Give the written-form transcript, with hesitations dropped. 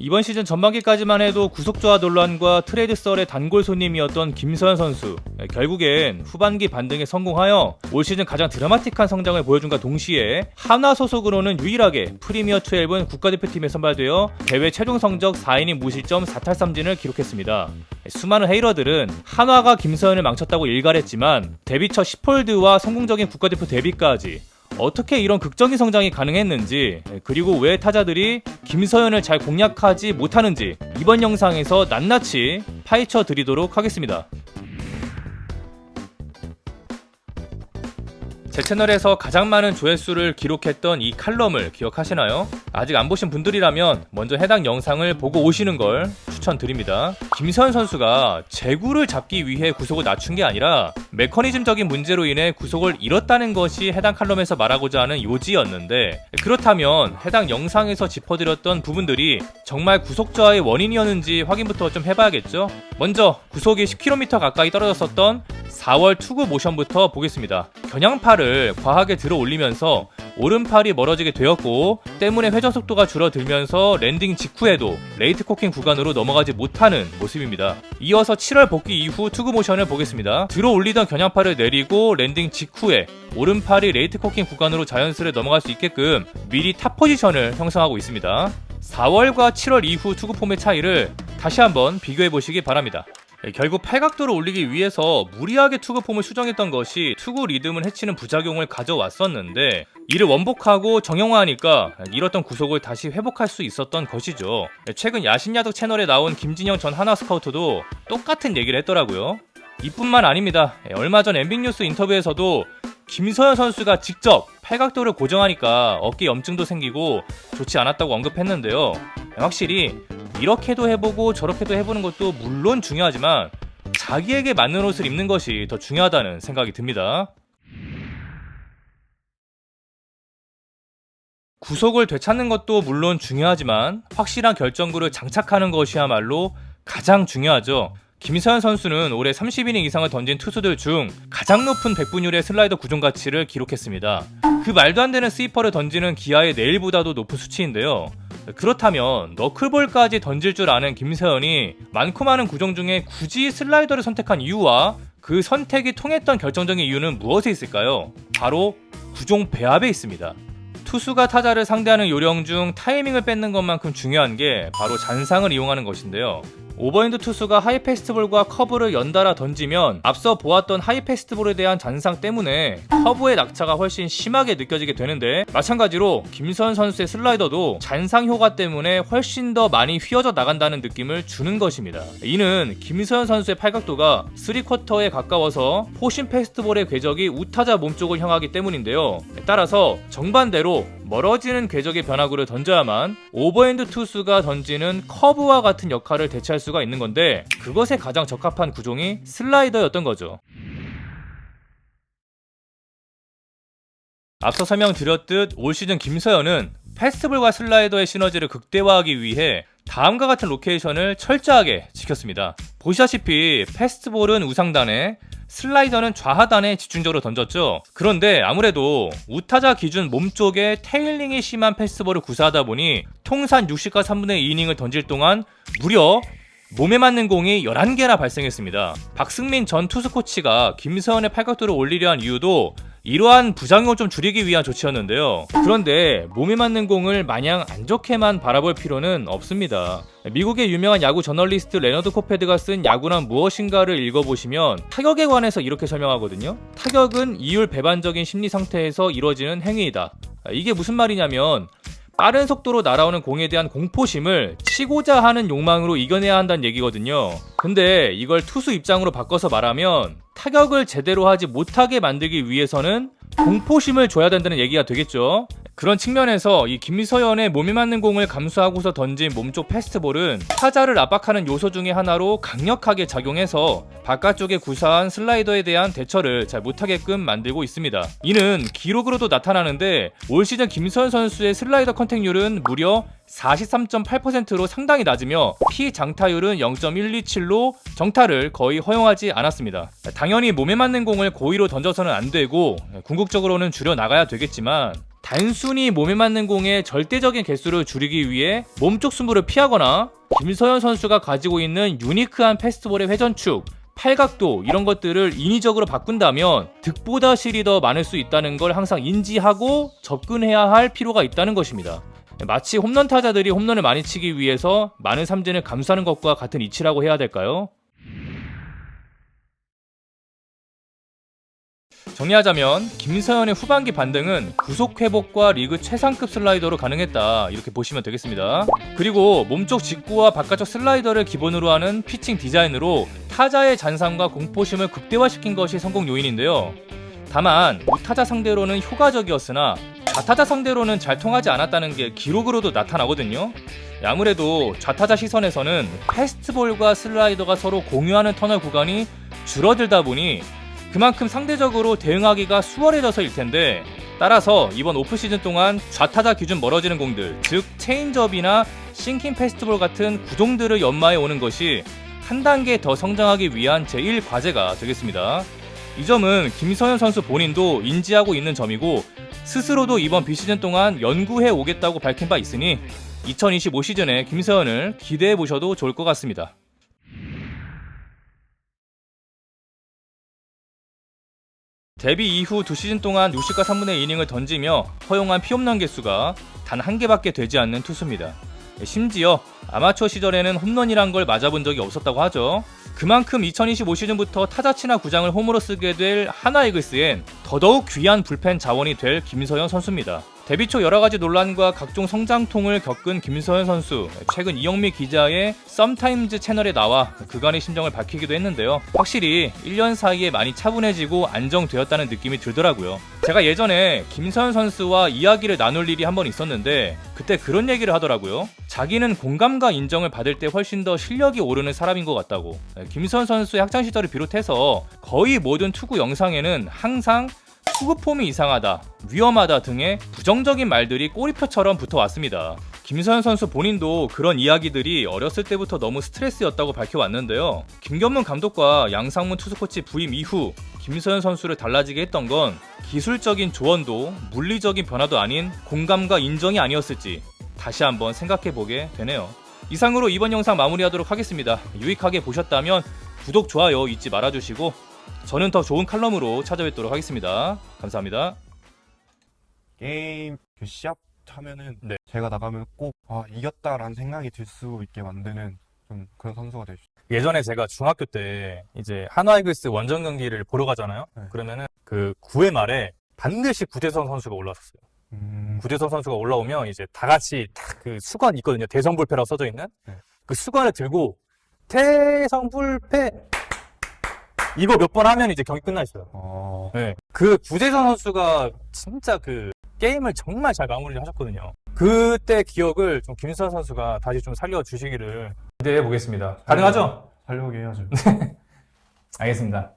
이번 시즌 전반기까지만 해도 구속조화 논란과 트레이드 썰의 단골 손님이었던 김서현 선수, 결국엔 후반기 반등에 성공하여 올 시즌 가장 드라마틱한 성장을 보여준과 동시에 한화 소속으로는 유일하게 프리미어 12 국가대표팀에 선발되어 대회 최종 성적 4이닝 무실점 4탈3진을 기록했습니다. 수많은 헤이러들은 한화가 김서현을 망쳤다고 일갈했지만 데뷔 첫 10홀드와 성공적인 국가대표 데뷔까지 어떻게 이런 극적인 성장이 가능했는지, 그리고 왜 타자들이 김서현을 잘 공략하지 못하는지 이번 영상에서 낱낱이 파헤쳐 드리도록 하겠습니다. 제 채널에서 가장 많은 조회수를 기록했던 이 칼럼을 기억하시나요? 아직 안 보신 분들이라면 먼저 해당 영상을 보고 오시는 걸 추천드립니다. 김서현 선수가 제구를 잡기 위해 구속을 낮춘 게 아니라 메커니즘적인 문제로 인해 구속을 잃었다는 것이 해당 칼럼에서 말하고자 하는 요지였는데, 그렇다면 해당 영상에서 짚어드렸던 부분들이 정말 구속저하의 원인이었는지 확인부터 좀 해봐야겠죠? 먼저 구속이 10km 가까이 떨어졌었던 4월 투구 모션부터 보겠습니다. 겨냥팔을 과하게 들어 올리면서 오른팔이 멀어지게 되었고, 때문에 회전 속도가 줄어들면서 랜딩 직후에도 레이트 코킹 구간으로 넘어가지 못하는 모습입니다. 이어서 7월 복귀 이후 투구 모션을 보겠습니다. 들어 올리던 겨냥팔을 내리고 랜딩 직후에 오른팔이 레이트 코킹 구간으로 자연스레 넘어갈 수 있게끔 미리 탑 포지션을 형성하고 있습니다. 4월과 7월 이후 투구 폼의 차이를 다시 한번 비교해 보시기 바랍니다. 결국 팔각도를 올리기 위해서 무리하게 투구 폼을 수정했던 것이 투구 리듬을 해치는 부작용을 가져왔었는데, 이를 원복하고 정형화하니까 잃었던 구속을 다시 회복할 수 있었던 것이죠. 최근 야신야적 채널에 나온 김진영 전 한화 스카우트도 똑같은 얘기를 했더라고요. 이뿐만 아닙니다. 얼마 전 MBN뉴스 인터뷰에서도 김서현 선수가 직접 팔각도를 고정하니까 어깨 염증도 생기고 좋지 않았다고 언급했는데요. 확실히 이렇게도 해보고 저렇게도 해보는 것도 물론 중요하지만 자기에게 맞는 옷을 입는 것이 더 중요하다는 생각이 듭니다. 구속을 되찾는 것도 물론 중요하지만 확실한 결정구를 장착하는 것이야말로 가장 중요하죠. 김서현 선수는 올해 30이닝 이상을 던진 투수들 중 가장 높은 백분율의 슬라이더 구종 가치를 기록했습니다. 그 말도 안 되는 스위퍼를 던지는 기아의 내일보다도 높은 수치인데요. 그렇다면 너클볼까지 던질 줄 아는 김서현이 많고 많은 구종 중에 굳이 슬라이더를 선택한 이유와 그 선택이 통했던 결정적인 이유는 무엇에 있을까요? 바로 구종 배합에 있습니다. 투수가 타자를 상대하는 요령 중 타이밍을 뺏는 것만큼 중요한 게 바로 잔상을 이용하는 것인데요. 오버핸드 투수가 하이패스트볼과 커브를 연달아 던지면 앞서 보았던 하이패스트볼에 대한 잔상 때문에 커브의 낙차가 훨씬 심하게 느껴지게 되는데, 마찬가지로 김서현 선수의 슬라이더도 잔상 효과 때문에 훨씬 더 많이 휘어져 나간다는 느낌을 주는 것입니다. 이는 김서현 선수의 팔각도가 3쿼터에 가까워서 포심 패스트볼의 궤적이 우타자 몸쪽을 향하기 때문인데요. 따라서 정반대로 멀어지는 궤적의 변화구를 던져야만 오버핸드 투수가 던지는 커브와 같은 역할을 대체할 수가 있는 건데, 그것에 가장 적합한 구종이 슬라이더였던 거죠. 앞서 설명드렸듯 올 시즌 김서현은 패스트볼과 슬라이더의 시너지를 극대화하기 위해 다음과 같은 로케이션을 철저하게 지켰습니다. 보시다시피 패스트볼은 우상단에, 슬라이더는 좌하단에 집중적으로 던졌죠. 그런데 아무래도 우타자 기준 몸쪽에 테일링이 심한 패스트볼을 구사하다 보니 통산 60과 3분의 2이닝을 던질 동안 무려 몸에 맞는 공이 11개나 발생했습니다. 박승민 전 투수 코치가 김서현의 팔각도를 올리려 한 이유도 이러한 부작용을 좀 줄이기 위한 조치였는데요. 그런데 몸에 맞는 공을 마냥 안 좋게만 바라볼 필요는 없습니다. 미국의 유명한 야구 저널리스트 레너드 코페드가 쓴 야구란 무엇인가를 읽어보시면 타격에 관해서 이렇게 설명하거든요. 타격은 이율 배반적인 심리 상태에서 이루어지는 행위이다. 이게 무슨 말이냐면 빠른 속도로 날아오는 공에 대한 공포심을 치고자 하는 욕망으로 이겨내야 한다는 얘기거든요. 근데 이걸 투수 입장으로 바꿔서 말하면 타격을 제대로 하지 못하게 만들기 위해서는 공포심을 줘야 된다는 얘기가 되겠죠. 그런 측면에서 이 김서현의 몸에 맞는 공을 감수하고서 던진 몸쪽 패스트볼은 타자를 압박하는 요소 중에 하나로 강력하게 작용해서 바깥쪽에 구사한 슬라이더에 대한 대처를 잘 못하게끔 만들고 있습니다. 이는 기록으로도 나타나는데 올 시즌 김서현 선수의 슬라이더 컨택률은 무려 43.8%로 상당히 낮으며 피장타율은 0.127로 정타를 거의 허용하지 않았습니다. 당연히 몸에 맞는 공을 고의로 던져서는 안 되고 궁극적으로는 줄여 나가야 되겠지만 단순히 몸에 맞는 공의 절대적인 개수를 줄이기 위해 몸쪽 승부를 피하거나 김서현 선수가 가지고 있는 유니크한 패스트볼의 회전축, 팔각도 이런 것들을 인위적으로 바꾼다면 득보다 실이 더 많을 수 있다는 걸 항상 인지하고 접근해야 할 필요가 있다는 것입니다. 마치 홈런 타자들이 홈런을 많이 치기 위해서 많은 삼진을 감수하는 것과 같은 이치라고 해야 될까요? 정리하자면 김서현의 후반기 반등은 구속 회복과 리그 최상급 슬라이더로 가능했다 이렇게 보시면 되겠습니다. 그리고 몸쪽 직구와 바깥쪽 슬라이더를 기본으로 하는 피칭 디자인으로 타자의 잔상과 공포심을 극대화시킨 것이 성공 요인인데요. 다만 우타자 상대로는 효과적이었으나 좌타자 상대로는 잘 통하지 않았다는 게 기록으로도 나타나거든요. 아무래도 좌타자 시선에서는 패스트볼과 슬라이더가 서로 공유하는 터널 구간이 줄어들다 보니 그만큼 상대적으로 대응하기가 수월해져서일 텐데, 따라서 이번 오프시즌 동안 좌타자 기준 멀어지는 공들, 즉 체인지업이나 싱킹 패스트볼 같은 구종들을 연마해 오는 것이 한 단계 더 성장하기 위한 제1과제가 되겠습니다. 이 점은 김서현 선수 본인도 인지하고 있는 점이고 스스로도 이번 비시즌 동안 연구해 오겠다고 밝힌 바 있으니 2025 시즌에 김서현을 기대해 보셔도 좋을 것 같습니다. 데뷔 이후 2시즌 동안 60과 3분의 2이닝을 던지며 허용한 피홈런 개수가 단 1개밖에 되지 않는 투수입니다. 심지어 아마추어 시절에는 홈런이란 걸 맞아본 적이 없었다고 하죠. 그만큼 2025 시즌부터 타자 친화 구장을 홈으로 쓰게 될 하나 이글스엔 더더욱 귀한 불펜 자원이 될 김서현 선수입니다. 데뷔 초 여러가지 논란과 각종 성장통을 겪은 김서현 선수, 최근 이영미 기자의 썸타임즈 채널에 나와 그간의 심정을 밝히기도 했는데요. 확실히 1년 사이에 많이 차분해지고 안정되었다는 느낌이 들더라고요. 제가 예전에 김서현 선수와 이야기를 나눌 일이 한 번 있었는데 그때 그런 얘기를 하더라고요. 자기는 공감과 인정을 받을 때 훨씬 더 실력이 오르는 사람인 것 같다고. 김서현 선수의 학창시절을 비롯해서 거의 모든 투구 영상에는 항상 투구 폼이 이상하다, 위험하다 등의 부정적인 말들이 꼬리표처럼 붙어왔습니다. 김서현 선수 본인도 그런 이야기들이 어렸을 때부터 너무 스트레스였다고 밝혀왔는데요. 김견문 감독과 양상문 투수코치 부임 이후 김서현 선수를 달라지게 했던 건 기술적인 조언도 물리적인 변화도 아닌 공감과 인정이 아니었을지 다시 한번 생각해보게 되네요. 이상으로 이번 영상 마무리하도록 하겠습니다. 유익하게 보셨다면 구독, 좋아요 잊지 말아주시고 저는 더 좋은 칼럼으로 찾아뵙도록 하겠습니다. 감사합니다. 게임 시합 하면은 네. 제가 나가면 꼭 이겼다라는 생각이 들 수 있게 만드는 좀 그런 선수가 되죠. 예전에 제가 중학교 때 이제 한화 이글스 원정 경기를 보러 가잖아요. 네. 그러면은 그 9회 말에 반드시 구재성 선수가 올라왔었어요. 구재성 선수가 올라오면 이제 다 같이 딱 그 수건 있거든요. 대성불패라고 써져 있는 네. 그 수건을 들고 대성불패 이거 몇 번 하면 이제 경기 끝나 있어요. 네. 그 구재성 선수가 진짜 그 게임을 정말 잘 마무리를 하셨거든요. 그때 기억을 좀 김수환 선수가 다시 좀 살려주시기를 기대해 보겠습니다. 가능하죠? 살려오게 해야죠. 알겠습니다.